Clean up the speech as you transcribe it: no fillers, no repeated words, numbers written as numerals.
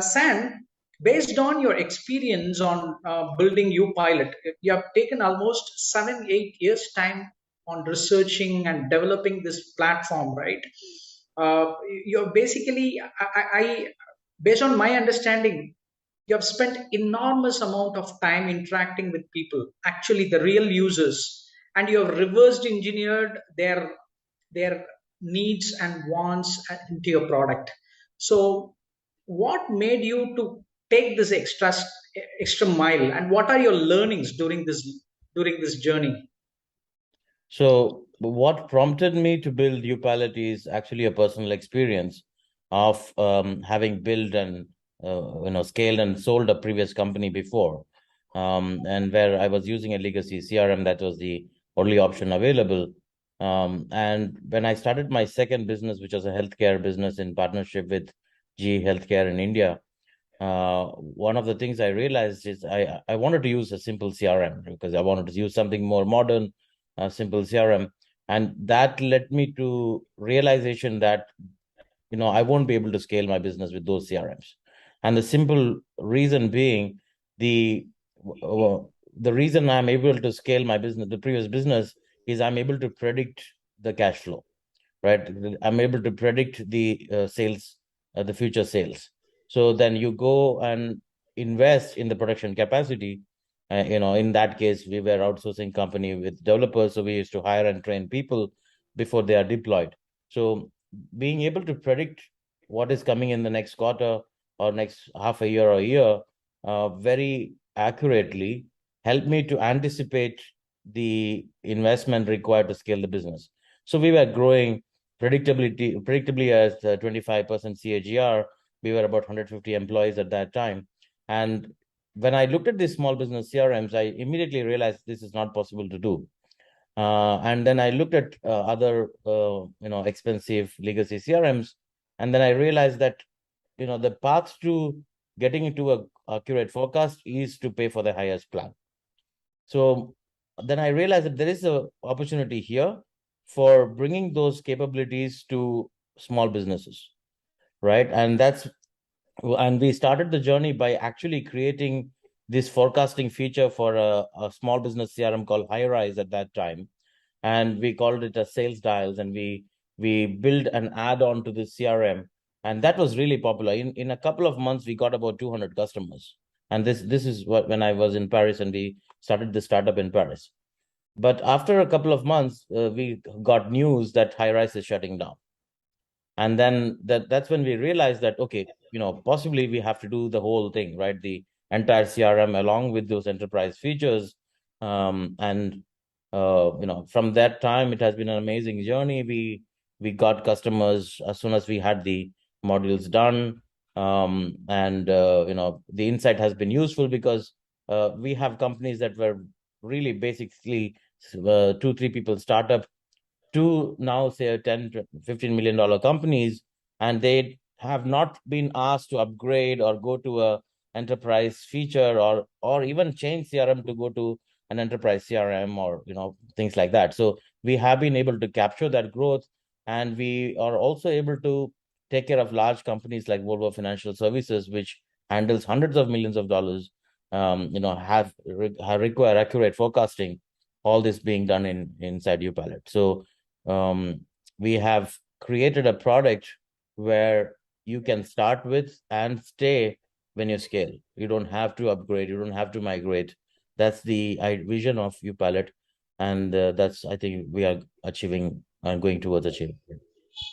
San, based on your experience on building UPilot, you have taken almost 7, 8 years time on researching and developing this platform, right? You're basically, based on my understanding, you have spent enormous amount of time interacting with people, actually the real users, and you have reversed engineered their needs and wants into your product. So what made you to take this extra mile, and what are your learnings during this journey? So what prompted me to build UPilot is actually a personal experience of having built and scaled and sold a previous company before, and where I was using a legacy CRM that was the only option available. And when I started my second business, which was a healthcare business in partnership with GE Healthcare in India, one of the things I realized is I wanted to use a simple CRM because I wanted to use something more modern, simple CRM. And that led me to realization that, I won't be able to scale my business with those CRMs. And the simple reason being the the reason I'm able to scale my business, the previous business, is I'm able to predict the cash flow, right? I'm able to predict the sales, the future sales. So then you go and invest in the production capacity. In that case, we were outsourcing company with developers, so we used to hire and train people before they are deployed. So being able to predict what is coming in the next quarter or next half a year or a year very accurately helped me to anticipate the investment required to scale the business. So we were growing predictably as 25% CAGR. We were about 150 employees at that time. And when I looked at these small business CRMs, I immediately realized this is not possible to do. And then I looked at other, expensive legacy CRMs, and then I realized that, the path to getting into a accurate forecast is to pay for the highest plan. So then I realized that there is an opportunity here for bringing those capabilities to small businesses, right? And we started the journey by actually creating this forecasting feature for a small business CRM called Highrise at that time, and we called it a sales dials, and we built an add-on to the CRM, and that was really popular. In a couple of months, we got about 200 customers, and this is what when I was in Paris, and we started the startup in Paris. But after a couple of months, we got news that Highrise is shutting down. And then that's when we realized that, okay, possibly we have to do the whole thing, right? The entire CRM along with those enterprise features. And from that time, it has been an amazing journey. We got customers as soon as we had the modules done. And the insight has been useful because we have companies that were really basically 2-3 people startup to now say 10-15 million dollar companies, and they have not been asked to upgrade or go to a enterprise feature or even change CRM to go to an enterprise CRM or things like that. So we have been able to capture that growth, and we are also able to take care of large companies like Volvo Financial Services, which handles hundreds of millions of dollars, have require accurate forecasting, all this being done inside UPilot. So we have created a product where you can start with and stay when you scale. You don't have to upgrade. You don't have to migrate. That's the vision of UPilot. And that's, I think, we are achieving and going towards achieving.